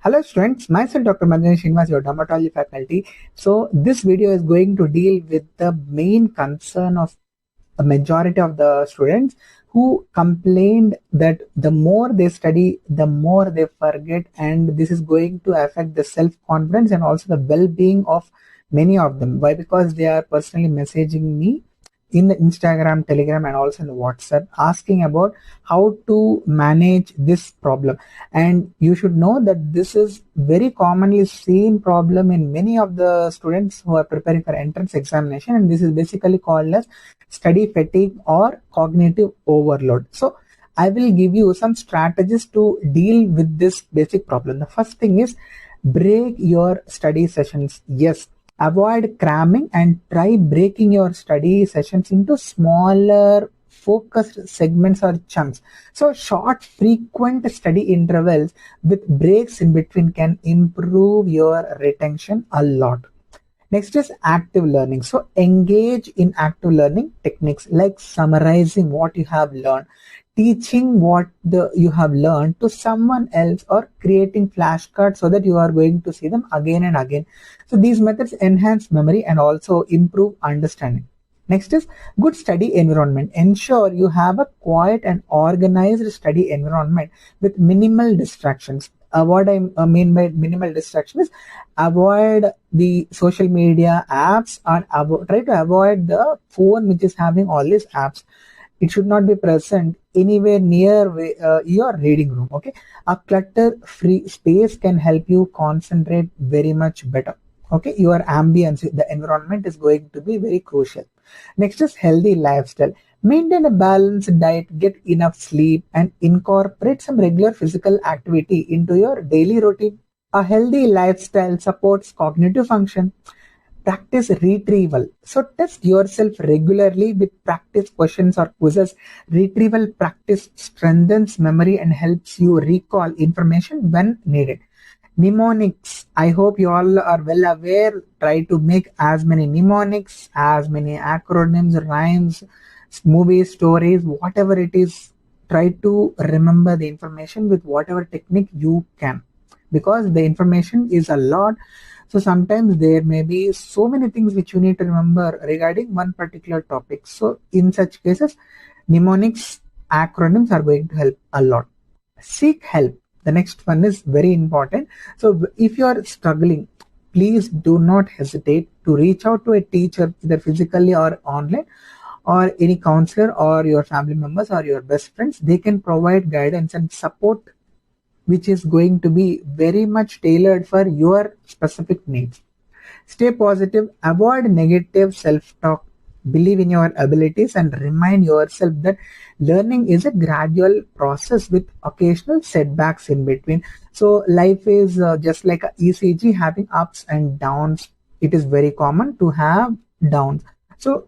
Hello students, myself Dr. Maddineni, Srinivas, your dermatology faculty. So this video is going to deal with the main concern of a majority of the students who complained that the more they study, the more they forget, and this is going to affect the self-confidence and also the well-being of many of them. Why? Because they are personally messaging me in the Instagram, Telegram, and also in the WhatsApp asking about how to manage this problem. And you should know that this is very commonly seen problem in many of the students who are preparing for entrance examination, and this is basically called as study fatigue or cognitive overload. So I will give you some strategies to deal with this basic problem. The first thing is break your study sessions. Yes, avoid cramming and try breaking your study sessions into smaller focused segments or chunks. So short frequent study intervals with breaks in between can improve your retention a lot. Next is active learning. So engage in active learning techniques like summarizing what you have learned, teaching what you have learned to someone else, or creating flashcards so that you are going to see them again and again. So these methods enhance memory and also improve understanding. Next is good study environment. Ensure you have a quiet and organized study environment with minimal distractions. What I mean by minimal distraction is avoid the social media apps and try to avoid the phone which is having all these apps. It should not be present anywhere near your reading room. Okay, a clutter-free space can help you concentrate very much better. Okay, your ambience, the environment is going to be very crucial. Next is healthy lifestyle. Maintain a balanced diet, get enough sleep, and incorporate some regular physical activity into your daily routine. A healthy lifestyle supports cognitive function. Practice retrieval. So test yourself regularly with practice questions or quizzes. Retrieval practice strengthens memory and helps you recall information when needed. Mnemonics. I hope you all are well aware. Try to make as many mnemonics, as many acronyms, rhymes, movies, stories, whatever it is. Try to remember the information with whatever technique you can, because the information is a lot. So sometimes there may be so many things which you need to remember regarding one particular topic. So in such cases, mnemonics, acronyms are going to help a lot. Seek help. The next one is very important. So if you are struggling, please do not hesitate to reach out to a teacher, either physically or online, or any counselor or your family members or your best friends. They can provide guidance and support which is going to be very much tailored for your specific needs. Stay positive, avoid negative self-talk, believe in your abilities, and remind yourself that learning is a gradual process with occasional setbacks in between. So life is just like a ECG, having ups and downs. It is very common to have downs. So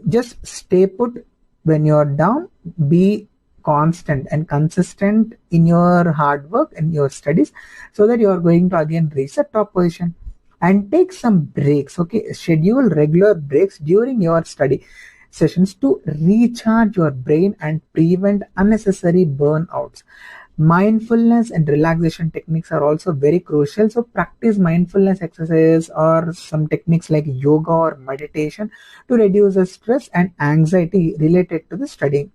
just stay put when you're down. Be constant and consistent in your hard work and your studies so that you are going to again reach the top position. And take some breaks. Okay, schedule regular breaks during your study sessions to recharge your brain and prevent unnecessary burnouts. Mindfulness and relaxation techniques are also very crucial. So practice mindfulness exercises or some techniques like yoga or meditation to reduce the stress and anxiety related to the studying.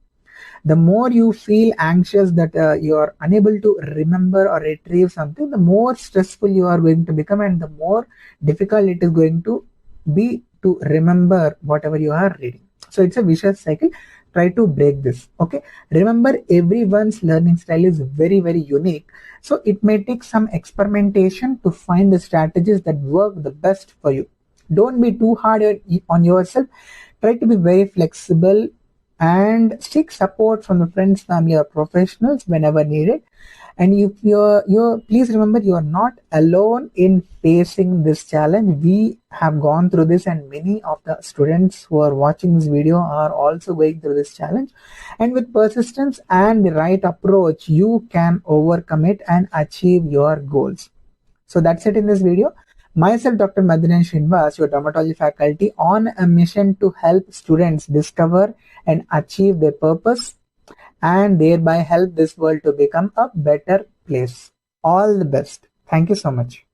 The more you feel anxious that you are unable to remember or retrieve something, the more stressful you are going to become, and the more difficult it is going to be to remember whatever you are reading. So it's a vicious cycle. Try to break this. Okay, remember, everyone's learning style is very, very unique. So it may take some experimentation to find the strategies that work the best for you. Don't be too hard on yourself. Try to be very flexible and seek support from the friends, family, or professionals whenever needed. And if you're please remember, you are not alone in facing this challenge. We have gone through this, and many of the students who are watching this video are also going through this challenge. And with persistence and the right approach, you can overcome it and achieve your goals. So that's it in this video. Myself, Dr. Maddineni Srinivas, your dermatology faculty, on a mission to help students discover and achieve their purpose and thereby help this world to become a better place. All the best. Thank you so much.